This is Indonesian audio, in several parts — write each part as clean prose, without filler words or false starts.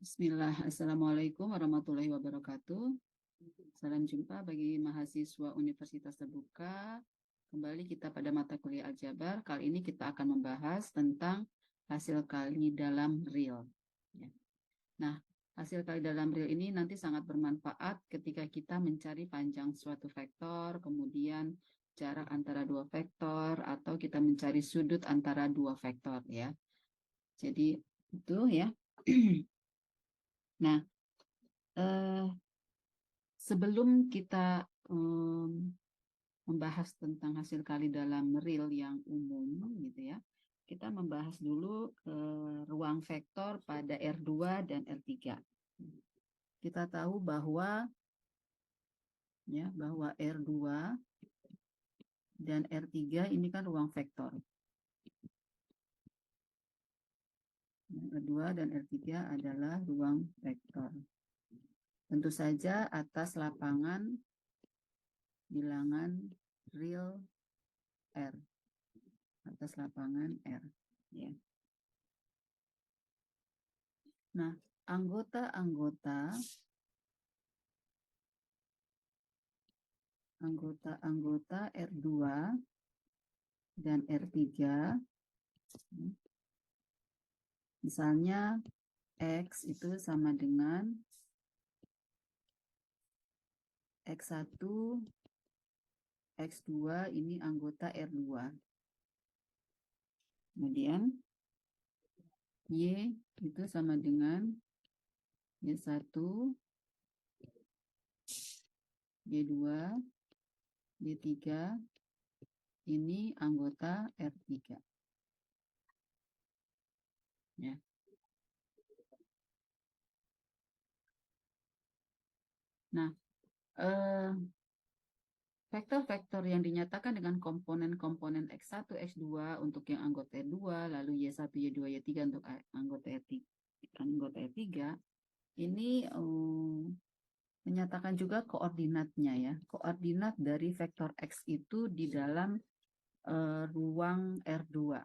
Bismillah, Assalamualaikum warahmatullahi wabarakatuh. Salam jumpa bagi mahasiswa Universitas Terbuka. Kembali kita pada mata kuliah Aljabar. Kali ini kita akan membahas tentang hasil kali dalam real. Ya. Nah, hasil kali dalam real ini nanti sangat bermanfaat ketika kita mencari panjang suatu vektor, kemudian jarak antara dua vektor, atau kita mencari sudut antara dua vektor. Ya. Jadi itu ya. Nah, sebelum kita membahas tentang hasil kali dalam real yang umum, gitu ya, kita membahas dulu ruang vektor pada R2 dan R3. Kita tahu bahwa R2 dan R3 ini kan ruang vektor. R2 dan R3 adalah ruang vektor. Tentu saja atas lapangan bilangan real R. Atas lapangan R. Ya. Nah, anggota-anggota R2 dan R3, misalnya X itu sama dengan X1, X2 ini anggota R2. Kemudian Y itu sama dengan Y1, Y2, Y3 ini anggota R3. Ya. Nah, vektor-vektor yang dinyatakan dengan komponen-komponen X1, X2 untuk yang anggota R2, lalu Y1, Y2, Y3 untuk anggota R3, ini menyatakan juga koordinatnya ya. Koordinat dari vektor X itu di dalam ruang R2.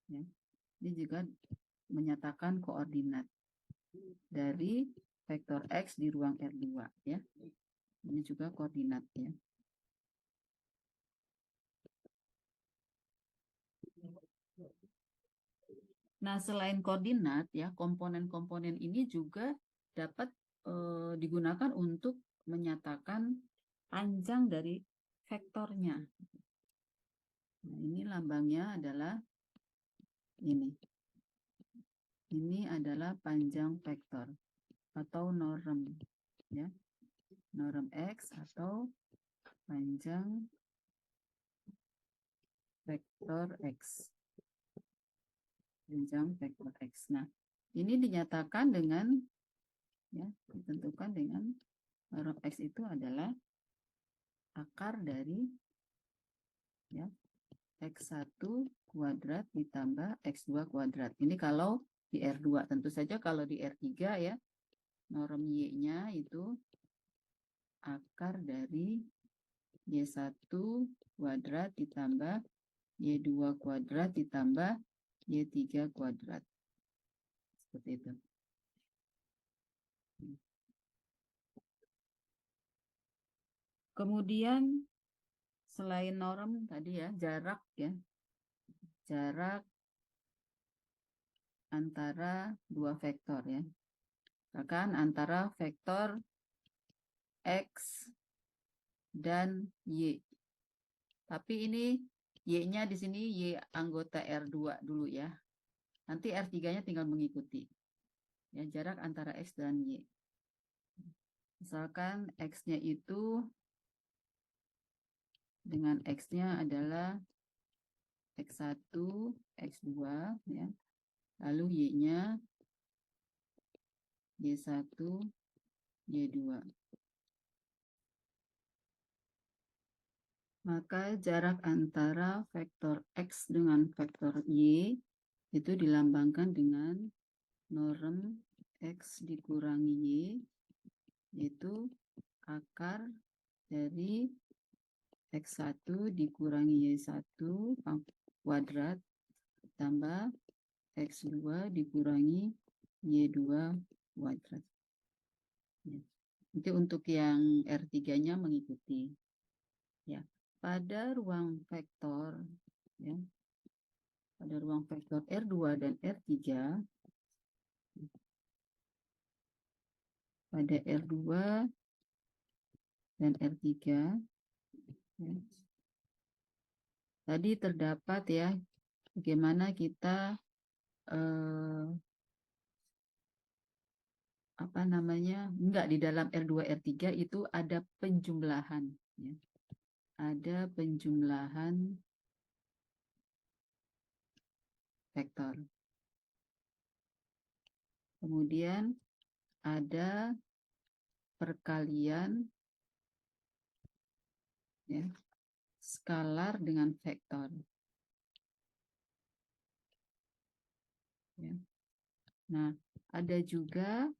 Ya. Ini juga menyatakan koordinat dari vektor X di ruang R2 ya. Ini juga koordinat ya. Nah, selain koordinat ya, komponen-komponen ini juga dapat digunakan untuk menyatakan panjang dari vektornya. Nah, ini lambangnya adalah ini. Ini adalah panjang vektor atau norm ya. Norm X atau panjang vektor X. Panjang vektor X. Nah, ini dinyatakan dengan ya, ditentukan dengan norm X itu adalah akar dari ya X1 kuadrat ditambah X2 kuadrat. Ini kalau di R2. Tentu saja kalau di R3 ya, norm Y-nya itu akar dari Y1 kuadrat ditambah Y2 kuadrat ditambah Y3 kuadrat. Seperti itu. Kemudian selain norm tadi ya, jarak antara dua vektor ya. Bahkan antara vektor X dan Y. Tapi ini Y-nya di sini Y anggota R2 dulu ya. Nanti R3-nya tinggal mengikuti. Ya, jarak antara X dan Y. Misalkan X-nya itu dengan X-nya adalah X1, X2 ya. Lalu Y-nya Y1, Y2. Maka jarak antara vektor X dengan vektor Y itu dilambangkan dengan norm X dikurangi Y, yaitu akar dari X1 dikurangi Y1 kuadrat tambah X2 dikurangi Y2 kuadrat. Ya. Nanti untuk yang R3-nya mengikuti. Ya. Pada ruang vektor, ya, pada ruang vektor R2 dan R3, pada R2 dan R3, ya, tadi terdapat ya, bagaimana kita apa namanya, enggak, di dalam R2 R3 itu ada penjumlahan, ya. Ada penjumlahan vektor. Kemudian ada perkalian, ya, skalar dengan vektor. Ya. Nah, ada juga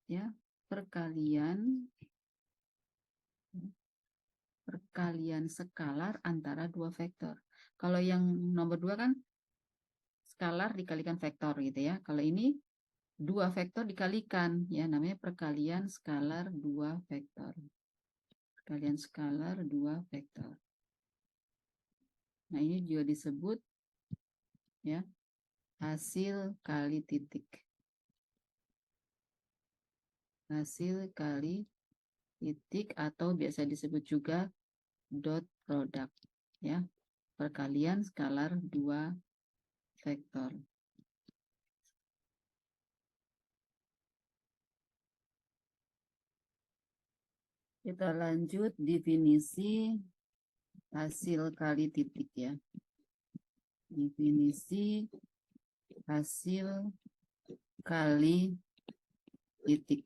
ya perkalian skalar antara dua vektor. Kalau yang nomor 2 kan skalar dikalikan vektor gitu ya. Kalau ini dua vektor dikalikan, ya, namanya perkalian skalar dua vektor. Perkalian skalar dua vektor. Nah, ini juga disebut ya hasil kali titik. Hasil kali titik atau biasa disebut juga dot product, ya. Perkalian skalar dua vektor. Kita lanjut definisi hasil kali titik, ya. Definisi hasil kali titik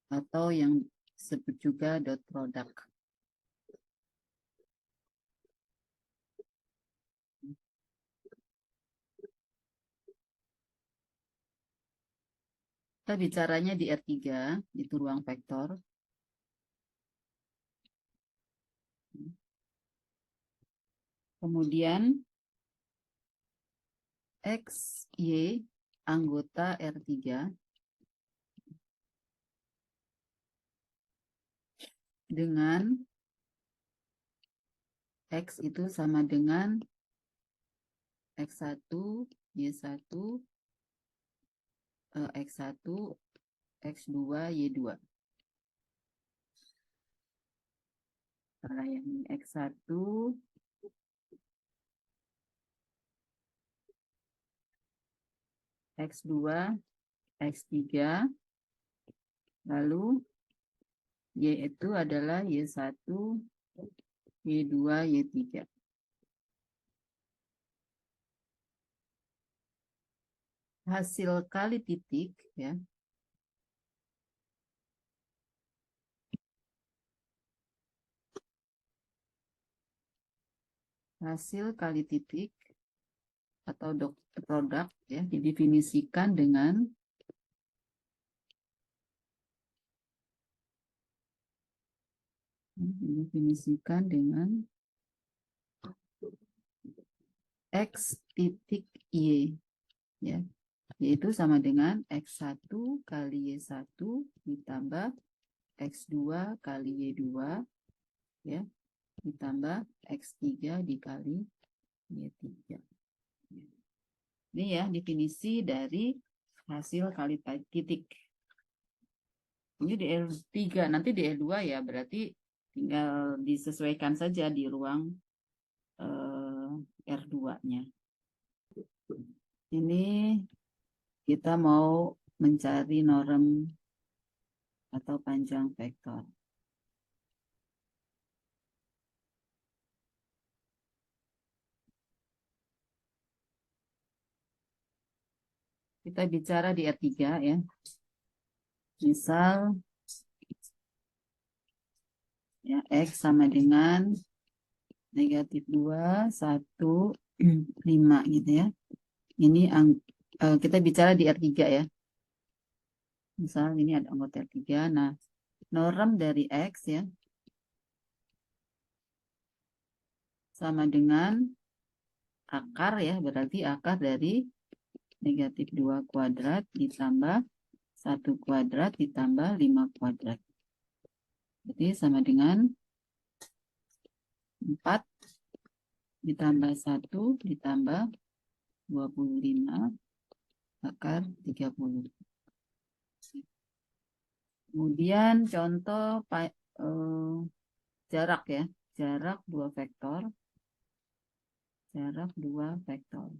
atau yang disebut juga dot product. Kita bicaranya di R3, itu ruang vektor. Kemudian X, Y, anggota R3 dengan X itu sama dengan X1, Y1, X1, X2, Y2. Salah yang ini X1, X2, X3, lalu Y itu adalah Y1, Y2, Y3. Hasil kali titik, ya. Hasil kali titik atau dot product, ya, didefinisikan dengan X titik Y, ya, yaitu sama dengan X1 kali Y1 ditambah X2 kali Y2, ya, ditambah X3 dikali Y3. Ini ya definisi dari hasil kali titik. Ini di R3, nanti di R2 ya, berarti tinggal disesuaikan saja di ruang R2-nya. Ini kita mau mencari norm atau panjang vektor. Kita bicara di R3 ya. Misal ya, X sama dengan -2, 1, 5 gitu ya. Ini kita bicara di R3 ya. Misal ini ada anggota R3. Nah, norm dari X ya sama dengan akar ya, berarti akar dari negatif 2 kuadrat ditambah 1 kuadrat ditambah 5 kuadrat. Jadi sama dengan 4 ditambah 1 ditambah 25 akar 30. Kemudian contoh jarak ya. Jarak 2 vektor. Jarak 2 vektor.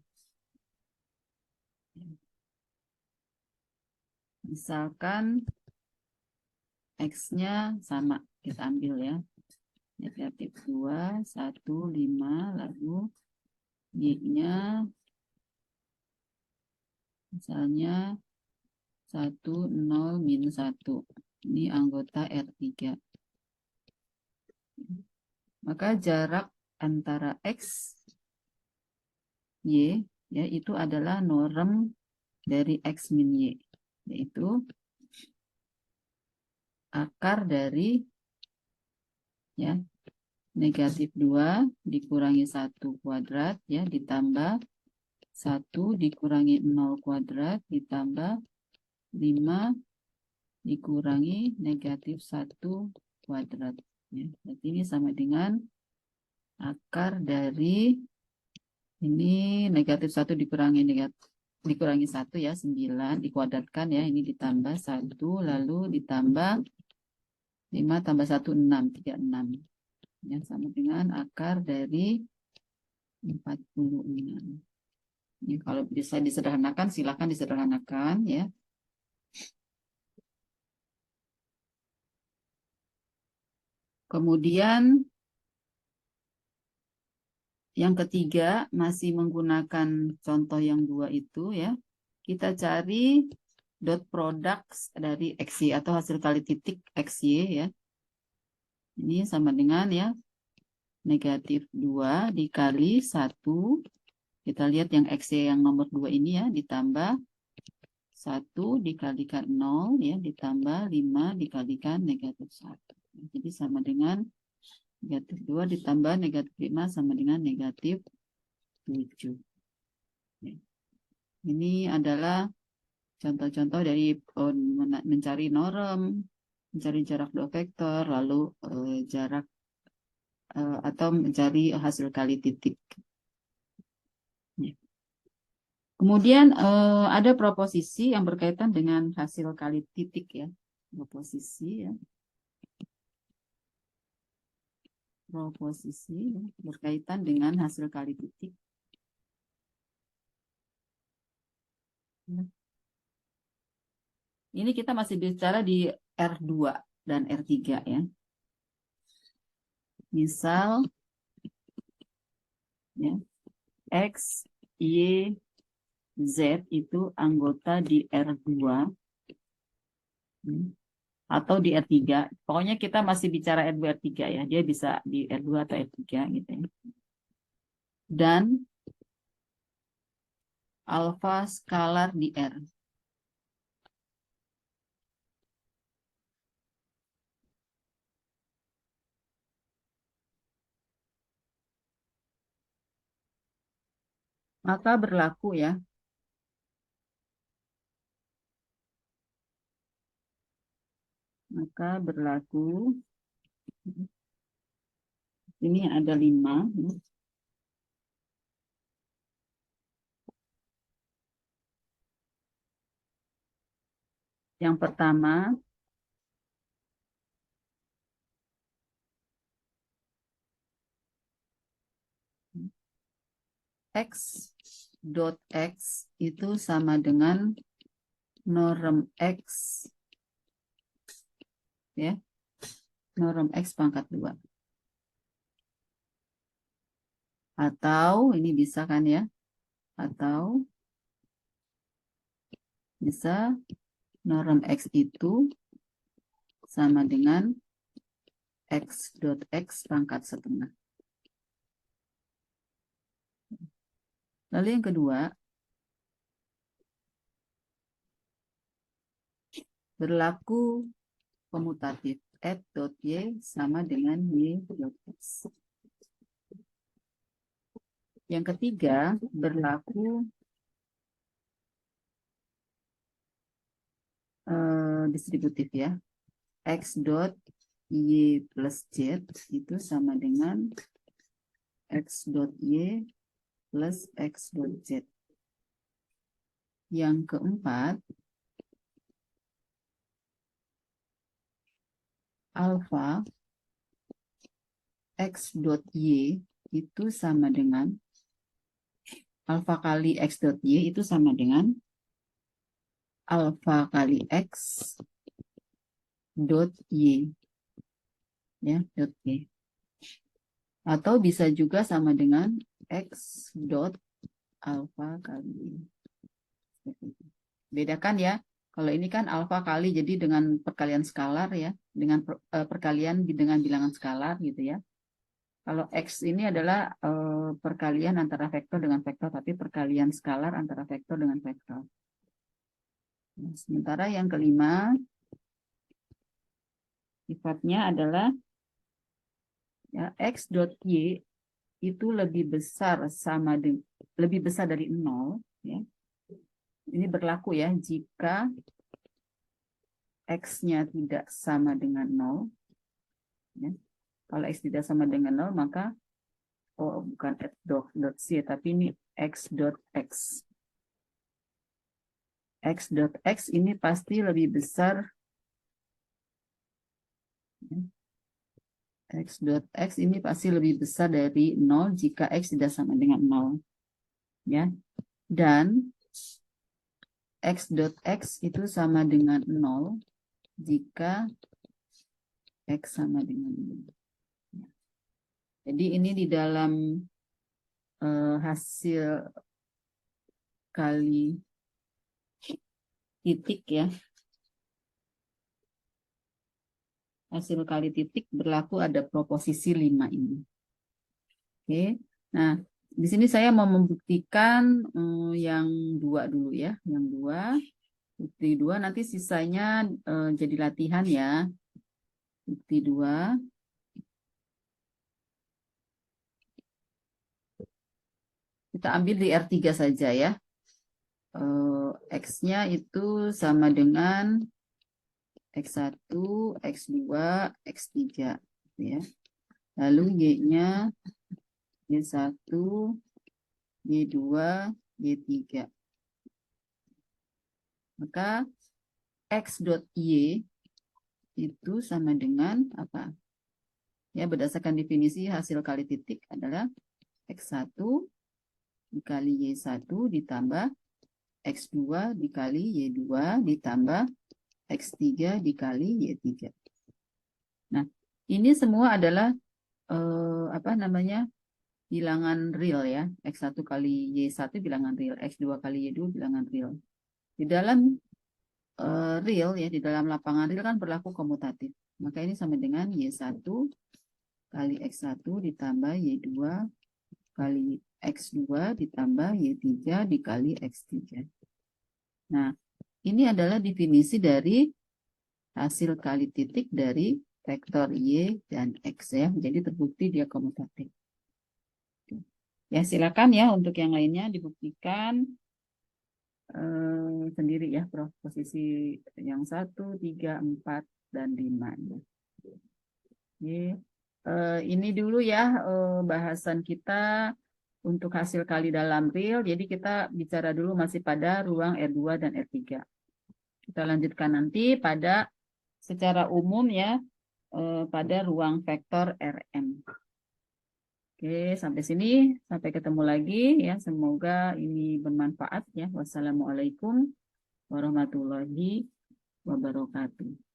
Misalkan X-nya sama, kita ambil ya. Negatif 2, 1, 5, lalu Y-nya misalnya 1, 0, minus 1. Ini anggota R3. Maka jarak antara X, Y, ya, itu adalah norm dari X min Y, yaitu akar dari ya negatif 2 dikurangi 1 kuadrat ya ditambah 1 dikurangi 0 kuadrat ditambah 5 dikurangi negatif 1 kuadrat ya. Berarti ini sama dengan akar dari ini negatif 1 dikurangi 1 ya 9 dikuadratkan ya, ini ditambah 1 lalu ditambah 5 tambah 1 6 36 ya, sama dengan akar dari 46. Ya, kalau bisa disederhanakan silakan disederhanakan ya. Kemudian yang ketiga masih menggunakan contoh yang 2 itu ya. Kita cari dot product dari XY atau hasil kali titik XY ya. Ini sama dengan ya negatif 2 dikali 1. Kita lihat yang XY yang nomor 2 ini ya ditambah 1 dikalikan 0 ya ditambah 5 dikalikan negatif 1. Jadi sama dengan negatif 2 ditambah negatif 5 sama dengan negatif 7. Ini adalah contoh-contoh dari mencari norm, mencari jarak 2 vektor, lalu jarak atau mencari hasil kali titik. Kemudian ada proposisi yang berkaitan dengan hasil kali titik ya. Proposisi ya. Proposisi ya, berkaitan dengan hasil kali titik. Ini kita masih bicara di R2 dan R3 ya. Misal ya, X, Y, Z itu anggota di R2 atau di R3. Pokoknya kita masih bicara R2, R3 ya. Dia bisa di R2 atau R3 gitu ya. Dan alfa skalar di R. Maka berlaku ya. Maka berlaku. Ini ada 5. Yang pertama, X dot X itu sama dengan norm X ya. Norm X pangkat 2. Atau ini bisa kan ya? Atau bisa norm X itu sama dengan X dot X pangkat 1/2. Lalu yang kedua, berlaku komutatif. F dot Y sama dengan Y dot X. Yang ketiga, berlaku distributif ya. X dot Y plus Z itu sama dengan X dot Y plus X dot Z. Yang keempat, alfa X dot Y itu sama dengan alfa kali X dot Y itu sama dengan alfa kali X dot Y. Ya, dot Y. Atau bisa juga sama dengan X dot alfa kali Y. Bedakan ya. Kalau ini kan alfa kali, jadi dengan perkalian skalar ya. Dengan perkalian dengan bilangan skalar gitu ya. Kalau X ini adalah perkalian antara vektor dengan vektor, tapi perkalian skalar antara vektor dengan vektor. Nah, sementara yang kelima, sifatnya adalah ya, X dot Y itu lebih besar lebih besar dari 0 ya. Ini berlaku ya jika X-nya tidak sama dengan 0 ya. Kalau X tidak sama dengan 0 maka bukan X dot C tapi ini X dot X. X dot X ini pasti lebih besar ya. X dot X ini pasti lebih besar dari 0 jika X tidak sama dengan 0 ya. Dan X dot X itu sama dengan 0 jika X sama dengan 0. Jadi ini di dalam hasil kali titik ya. Hasil kali titik berlaku ada proposisi 5 ini. Oke. Nah, di sini saya mau membuktikan yang 2 dulu ya. Yang 2. Bukti 2 nanti sisanya jadi latihan ya. Bukti 2. Kita ambil di R3 saja ya. X-nya itu sama dengan X1, X2, X3 ya. Lalu Y-nya Y1, Y2, Y3. Maka X dot Y itu sama dengan apa? Ya, berdasarkan definisi hasil kali titik adalah X1 dikali Y1 ditambah X2 dikali Y2 ditambah X3 dikali Y3. Nah, ini semua adalah bilangan real ya. X1 kali Y1 bilangan real, X2 kali Y2 bilangan real. Di dalam real ya, di dalam lapangan real kan berlaku komutatif. Maka ini sama dengan Y1 kali X1 ditambah Y2 kali X2 ditambah Y3 dikali X3. Nah, ini adalah definisi dari hasil kali titik dari vektor Y dan X ya. Jadi terbukti dia komutatif. Ya, silakan ya untuk yang lainnya dibuktikan sendiri ya, Prof. Posisi yang 1, 3, 4, dan 5. Ya. Oke. Ini dulu ya bahasan kita untuk hasil kali dalam real. Jadi kita bicara dulu masih pada ruang R2 dan R3. Kita lanjutkan nanti pada secara umum ya pada ruang vektor Rm. Oke, sampai sini. Sampai ketemu lagi ya. Semoga ini bermanfaat ya. Wassalamualaikum warahmatullahi wabarakatuh.